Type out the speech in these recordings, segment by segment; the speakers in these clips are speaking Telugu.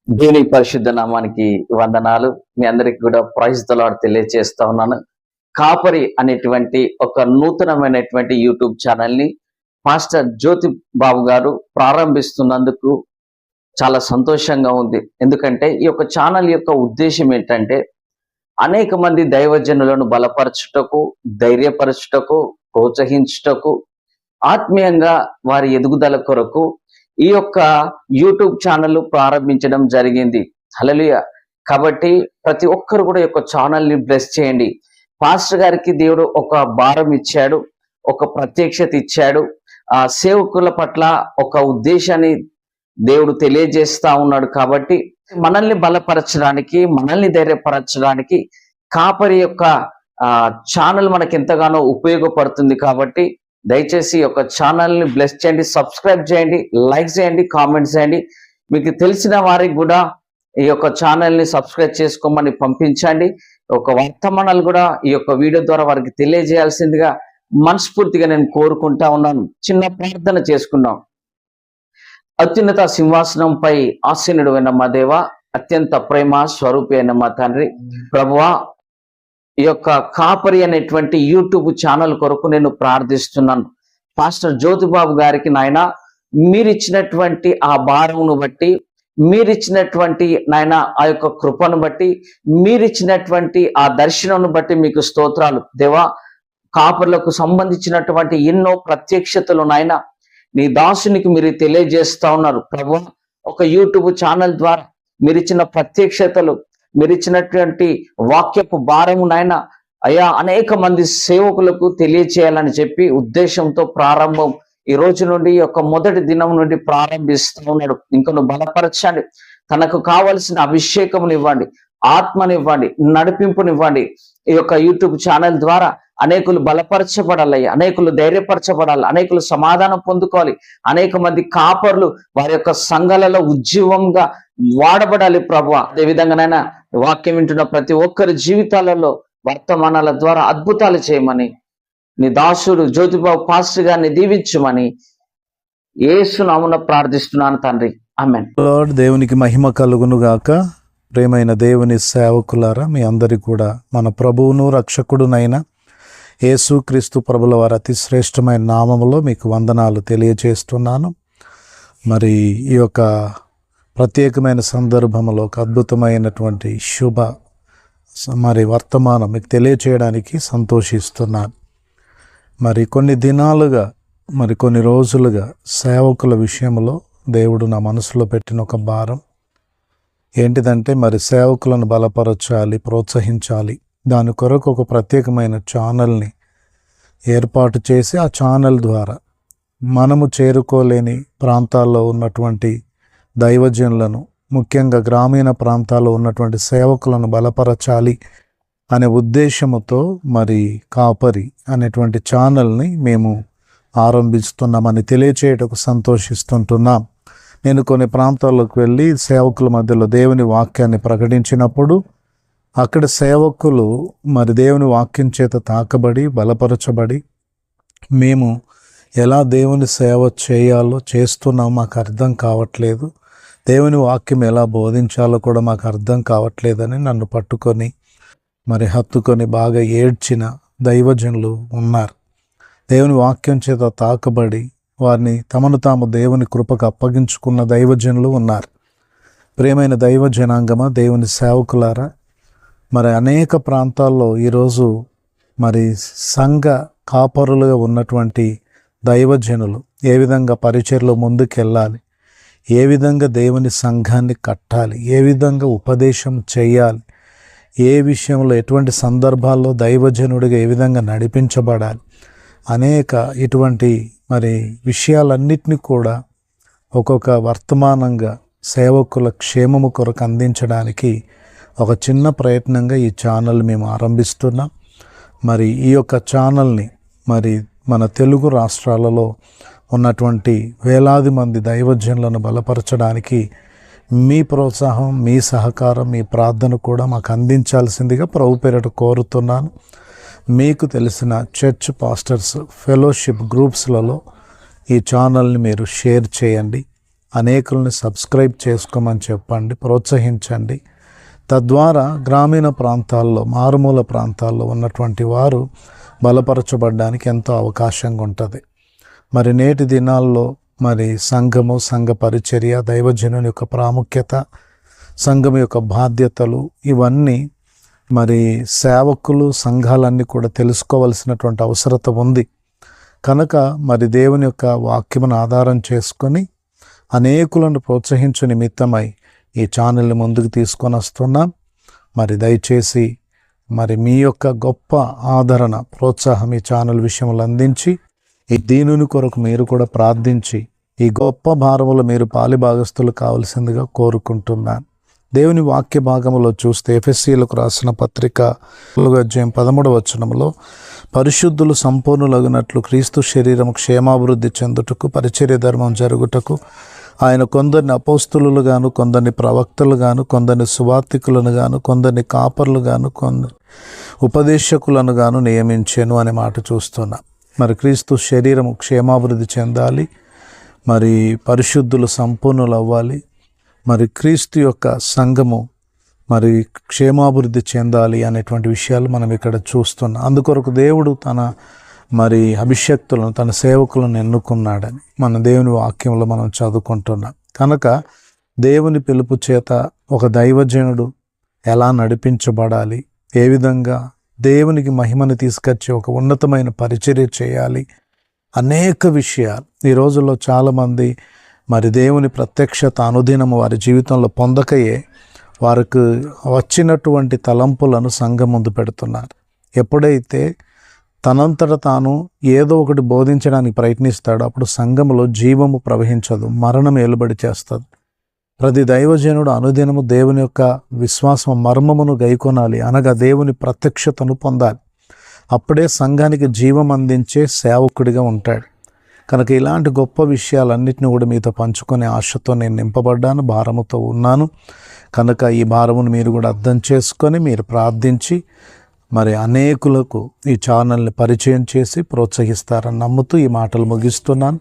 దేవుని పరిశుద్ధ నామానికి వందనాలు. మీ అందరికి కూడా ప్రైజ్ ది లార్డ్ తెలియజేస్తా ఉన్నాను. కాపరి అనేటువంటి ఒక నూతనమైనటువంటి యూట్యూబ్ ఛానల్ని పాస్టర్ జ్యోతి బాబు గారు ప్రారంభిస్తున్నందుకు చాలా సంతోషంగా ఉంది. ఎందుకంటే ఈ యొక్క ఛానల్ యొక్క ఉద్దేశం ఏంటంటే అనేక మంది దైవజనులను బలపరచుటకు, ధైర్యపరచుటకు, ప్రోత్సహించుటకు, ఆత్మీయంగా వారి ఎదుగుదల కొరకు ఈ యొక్క యూట్యూబ్ ఛానల్ ప్రారంభించడం జరిగింది. హల్లెలూయా. కాబట్టి ప్రతి ఒక్కరు కూడా ఈ యొక్క ఛానల్ని బ్లెస్ చేయండి. పాస్టర్ గారికి దేవుడు ఒక భారం ఇచ్చాడు, ఒక ప్రత్యక్షత ఇచ్చాడు. ఆ సేవకుల పట్ల ఒక ఉద్దేశాన్ని దేవుడు తెలియజేస్తా ఉన్నాడు. కాబట్టి మనల్ని బలపరచడానికి, మనల్ని ధైర్యపరచడానికి కాపరి యొక్క ఛానల్ మనకి ఎంతగానో ఉపయోగపడుతుంది. కాబట్టి దయచేసి ఒక ఛానల్ని బ్లెస్ చేయండి, సబ్స్క్రైబ్ చేయండి, లైక్ చేయండి, కామెంట్స్ చేయండి. మీకు తెలిసిన వారికి కూడా ఈ యొక్క ఛానల్ని సబ్స్క్రైబ్ చేసుకోమని పంపించండి. ఒక వర్తమానాలు కూడా ఈ యొక్క వీడియో ద్వారా వారికి తెలియజేయాల్సిందిగా మనస్ఫూర్తిగా నేను కోరుకుంటా ఉన్నాను. చిన్న ప్రార్థన చేసుకున్నాం. అత్యున్నత సింహాసనంపై ఆసీనుడు అయిన మా దేవ, అత్యంత ప్రేమ స్వరూపి అయిన మా తండ్రి, ప్రభువా, ఈ యొక్క కాపరి అనేటువంటి యూట్యూబ్ ఛానల్ కొరకు నేను ప్రార్థిస్తున్నాను. పాస్టర్ జ్యోతిబాబు గారికి నాయన మీరిచ్చినటువంటి ఆ భారమును బట్టి, మీరిచ్చినటువంటి నాయన ఆ యొక్క కృపను బట్టి, మీరిచ్చినటువంటి ఆ దర్శనను బట్టి మీకు స్తోత్రాలు దేవా. కాపరులకు సంబంధించినటువంటి ఎన్నో ప్రత్యక్షతలు నాయన నీ దాసునికి మీరు తెలియజేస్తా ఉన్నారు ప్రభువా. ఒక యూట్యూబ్ ఛానల్ ద్వారా మీరిచ్చిన ప్రత్యక్షతలు, మీరిచ్చినటువంటి వాక్యపు భారము నాయన అయ్యా అనేక మంది సేవకులకు తెలియచేయాలని చెప్పి ఉద్దేశంతో ప్రారంభం ఈ రోజు నుండి ఒక మొదటి దినం నుండి ప్రారంభిస్తూ ఉన్నాడు. ఇంకా నువ్వు బలపరచండి, తనకు కావలసిన అభిషేకమునివ్వండి, ఆత్మనివ్వండి, నడిపింపునివ్వండి. ఈ యొక్క యూట్యూబ్ ఛానల్ ద్వారా అనేకులు బలపరచబడాలి, అనేకులు ధైర్యపరచబడాలి, అనేకులు సమాధానం పొందుకోవాలి, అనేక మంది కాపర్లు వారి యొక్క సంఘాలలో ఉజ్జీవంగా వాడబడాలి ప్రభువా. అదేవిధంగానైనా వాక్యం వింటున్న ప్రతి ఒక్కరి జీవితాలలో వర్తమానాల ద్వారా అద్భుతాలు చేయమని నీ దాసుడు జ్యోతిబాబు పాస్టర్ గారిని దీవించమని యేసు నామమున ప్రార్థిస్తున్నాను తండ్రి, ఆమేన్. లార్డ్ దేవునికి మహిమ కలుగును గాక. ప్రేమైన దేవుని సేవకులారా, మీ అందరికీ కూడా మన ప్రభువును రక్షకుడునైన యేసుక్రీస్తు ప్రభుల వారి అతి శ్రేష్టమైన నామములో మీకు వందనాలు తెలియజేస్తున్నాను. మరి ఈ యొక్క ప్రత్యేకమైన సందర్భంలో ఒక అద్భుతమైనటువంటి శుభ వర్తమానం మీకు తెలియచేయడానికి సంతోషిస్తున్నాను. మరి కొన్ని దినాలుగా, కొన్ని రోజులుగా సేవకుల విషయంలో దేవుడు నా మనసులో పెట్టిన ఒక భారం ఏంటిదంటే, సేవకులను బలపరచాలి, ప్రోత్సహించాలి. దాని కొరకు ఒక ప్రత్యేకమైన ఛానల్ని ఏర్పాటు చేసి ఆ ఛానల్ ద్వారా మనము చేరుకోలేని ప్రాంతాల్లో ఉన్నటువంటి దైవజనులను, ముఖ్యంగా గ్రామీణ ప్రాంతాల్లో ఉన్నటువంటి సేవకులను బలపరచాలి అనే ఉద్దేశముతో కాపరి అనేటువంటి ఛానల్ని మేము ఆరంభిస్తున్నామని తెలియచేయటకు సంతోషిస్తుంటున్నాం. నేను కొన్ని ప్రాంతాల్లోకి వెళ్ళి సేవకుల మధ్యలో దేవుని వాక్యాన్ని ప్రకటించినప్పుడు అక్కడ సేవకులు దేవుని వాక్యం చేత తాకబడి, బలపరచబడి, మేము ఎలా దేవుని సేవ చేయాలో చేస్తున్నాం మాకు అర్థం కావట్లేదు, దేవుని వాక్యం ఎలా బోధించాలో కూడా మాకు అర్థం కావట్లేదని నన్ను పట్టుకొని హత్తుకొని బాగా ఏడ్చిన దైవజనులు ఉన్నారు. దేవుని వాక్యం చేత తాకబడి వారిని తమను తాము దేవుని కృపకు అప్పగించుకున్న దైవజనులు ఉన్నారు. ప్రియమైన దైవజనాంగమా, దేవుని సేవకులారా, అనేక ప్రాంతాల్లో ఈరోజు సంఘ కాపరులుగా ఉన్నటువంటి దైవజనులు ఏ విధంగా పరిచర్లో ముందుకెళ్ళాలి, ఏ విధంగా దేవుని సంఘాన్ని కట్టాలి, ఏ విధంగా ఉపదేశం చేయాలి, ఏ విషయంలో ఎటువంటి సందర్భాల్లో దైవజనుడిగా ఏ విధంగా నడిపించబడాలి, అనేక ఇటువంటి విషయాలన్నిటినీ కూడా ఒక్కొక్క వర్తమానంగా సేవకుల క్షేమము కొరకు అందించడానికి ఒక చిన్న ప్రయత్నంగా ఈ ఛానల్ మేము ఆరంభిస్తున్నాం. ఈ యొక్క ఛానల్ని మన తెలుగు రాష్ట్రాలలో ఉన్నటువంటి వేలాది మంది దైవజనులను బలపరచడానికి మీ ప్రోత్సాహం, మీ సహకారం, మీ ప్రార్థన కూడా మాకు అందించాల్సిందిగా ప్రభు పేరిట కోరుతున్నాను. మీకు తెలిసిన చర్చ్ పాస్టర్స్ ఫెలోషిప్ గ్రూప్స్లలో ఈ ఛానల్ని మీరు షేర్ చేయండి. అనేకుల్ని సబ్స్క్రైబ్ చేసుకోమని చెప్పండి, ప్రోత్సహించండి. తద్వారా గ్రామీణ ప్రాంతాల్లో, మారుమూల ప్రాంతాల్లో ఉన్నటువంటి వారు బలపరచబడడానికి ఎంతో అవకాశంగా ఉంటుంది. మరి నేటి దినాల్లో మరి సంఘము, సంఘ పరిచర్య, దైవజనుని యొక్క ప్రాముఖ్యత, సంఘం యొక్క బాధ్యతలు, ఇవన్నీ మరి సేవకులు, సంఘాలన్నీ కూడా తెలుసుకోవలసినటువంటి అవసరత ఉంది. కనుక మరి దేవుని యొక్క వాక్యమును ఆధారం చేసుకొని అనేకులను ప్రోత్సహించు నిమిత్తమై ఈ ఛానల్ని ముందుకు తీసుకొని వస్తున్నాం. మరి దయచేసి మరి మీ యొక్క గొప్ప ఆదరణ, ప్రోత్సాహం ఈ ఛానల్ విషయంలో అందించి, ఈ దీనుని కొరకు మీరు కూడా ప్రార్థించి ఈ గొప్ప భారములో మీరు పాలిభాగస్తులు కావలసిందిగా కోరుకుంటున్నాను. దేవుని వాక్య భాగంలో చూస్తే ఎఫెసీయులకు రాసిన పత్రిక 4:13 పరిశుద్ధులు సంపూర్ణులగునట్లు క్రీస్తు శరీరము క్షేమాభివృద్ధి చెందుటకు, పరిచర్య ధర్మం జరుగుటకు ఆయన కొందరిని అపోస్తులులు గాను, కొందరిని ప్రవక్తలు గాను, కొందరిని సువార్తికులను గాను, కొందరిని కాపర్లు గాను, కొందరు ఉపదేశకులను గాను నియమించాను అనే మాట చూస్తున్నాం. మరి క్రీస్తు శరీరము క్షేమాభివృద్ధి చెందాలి, మరి పరిశుద్ధులు సంపూర్ణులు అవ్వాలి, మరి క్రీస్తు యొక్క సంఘము మరి క్షేమాభివృద్ధి చెందాలి అనేటువంటి విషయాలు మనం ఇక్కడ చూస్తున్నాం. అందుకొరకు దేవుడు తన మరి అభిషక్తులను, తన సేవకులను ఎన్నుకున్నాడని మన దేవుని వాక్యంలో మనం చదువుకుంటున్నాం. కనుక దేవుని పిలుపు చేత ఒక దైవజనుడు ఎలా నడిపించబడాలి, ఏ విధంగా దేవునికి మహిమను తీసుకొచ్చి ఒక ఉన్నతమైన పరిచర్య చేయాలి, అనేక విషయాలు ఈ రోజుల్లో చాలామంది మరి దేవుని ప్రత్యక్షత అనుదినము వారి జీవితంలో పొందకయే వారికి వచ్చినటువంటి తలంపులను సంఘం ముందు పెడుతున్నారు. ఎప్పుడైతే తనంతట తాను ఏదో ఒకటి బోధించడానికి ప్రయత్నిస్తాడో అప్పుడు సంఘంలో జీవము ప్రవహించదు, మరణం ఏలుబడి చేస్తుంది. ప్రతి దైవజనుడు అనుదినము దేవుని యొక్క విశ్వాసం మర్మమును గైకొనాలి, అనగా దేవుని ప్రత్యక్షతను పొందాలి. అప్పుడే సంఘానికి జీవం అందించే సేవకుడిగా ఉంటాడు. కనుక ఇలాంటి గొప్ప విషయాలన్నింటినీ కూడా మీతో పంచుకునే ఆశతో నేను నింపబడ్డాను, భారముతో ఉన్నాను. కనుక ఈ భారమును మీరు కూడా అర్థం చేసుకొని మీరు ప్రార్థించి మరి అనేకులకు ఈ ఛానల్ని పరిచయం చేసి ప్రోత్సహిస్తారని నమ్ముతూ ఈ మాటలు ముగిస్తున్నాను.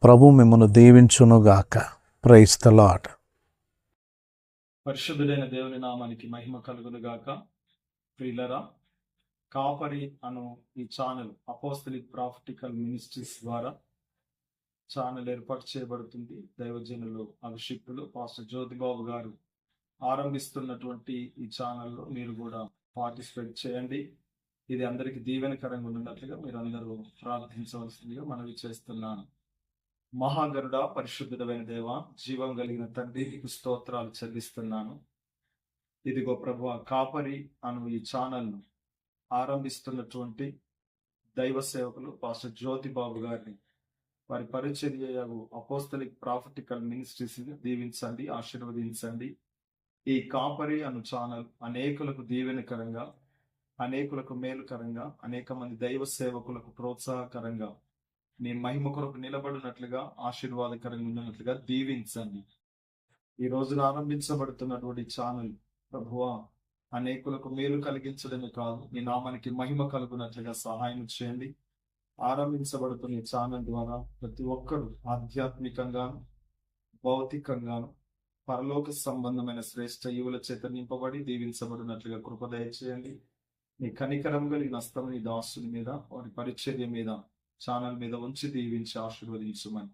ప్రభు మిమ్మల్ని దీవించునుగాక. Praise the Lord. పరిశుద్ధుడైన దేవుని నామానికి మహిమ కలుగునుగాక. ప్రియులరా, కాపరి అను ఈ ఛానల్ అపోస్తలిక్ ప్రాఫిటికల్ మినిస్ట్రీస్ ద్వారా ఛానల్ ఏర్పాటు చేయబడుతుంది. దైవజనులు, అభిషిక్తులు పాస్టర్ జ్యోతిబాబు గారు ఆరంభిస్తున్నటువంటి ఈ ఛానల్లో మీరు కూడా పార్టిసిపేట్ చేయండి. ఇది అందరికీ దీవెనకరంగా ఉన్నట్లుగా మీరు అందరూ ప్రార్థించవలసిందిగా మనవి చేస్తున్నాను. మహాగరుడ, పరిశుద్ధుడైన దేవ, జీవం కలిగిన తండ్రి, నీకు స్తోత్రాలు చెల్లిస్తున్నాను. ఇదిగో ప్రభువా, కాపరి అను ఈ ఛానల్ను ఆరంభిస్తున్నటువంటి దైవ సేవకులు పాస్టర్ జ్యోతిబాబు గారిని, వారి పరిచర్యకు అపోస్తలిక్ ప్రాఫిటికల్ మినిస్ట్రీస్ దీవించండి, ఆశీర్వదించండి. ఈ కాపరి అను ఛానల్ అనేకులకు దీవెనకరంగా, అనేకులకు మేలుకరంగా, అనేక మంది దైవ సేవకులకు ప్రోత్సాహకరంగా, నీ మహిమ కొరకు నిలబడినట్లుగా, ఆశీర్వాదకరంగా ఉన్నట్లుగా దీవించండి. ఈ రోజున ఆరంభించబడుతున్నటువంటి ఛానల్ ప్రభువా, అనేకులకు మేలు కలిగించడమే కాదు, నీ నామానికి మహిమ కలుగునట్లుగా సహాయం చేయండి. ఆరంభించబడుతున్న ఈ ఛానల్ ద్వారా ప్రతి ఒక్కరు ఆధ్యాత్మికంగాను, భౌతికంగాను, పరలోక సంబంధమైన శ్రేష్ఠ యువుల చేత నింపబడి దీవించబడినట్లుగా కృప దయచేయండి. నీ కనికరం కలిగిన హస్తము నీ దాసుని మీద, వారి పరిచర్య మీద, ఛానల్ మీద ఉంచి దీవించి ఆశీర్వదించుమని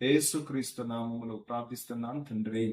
యేసుక్రీస్తు నామములో ప్రార్థిస్తున్నాను తండ్రి.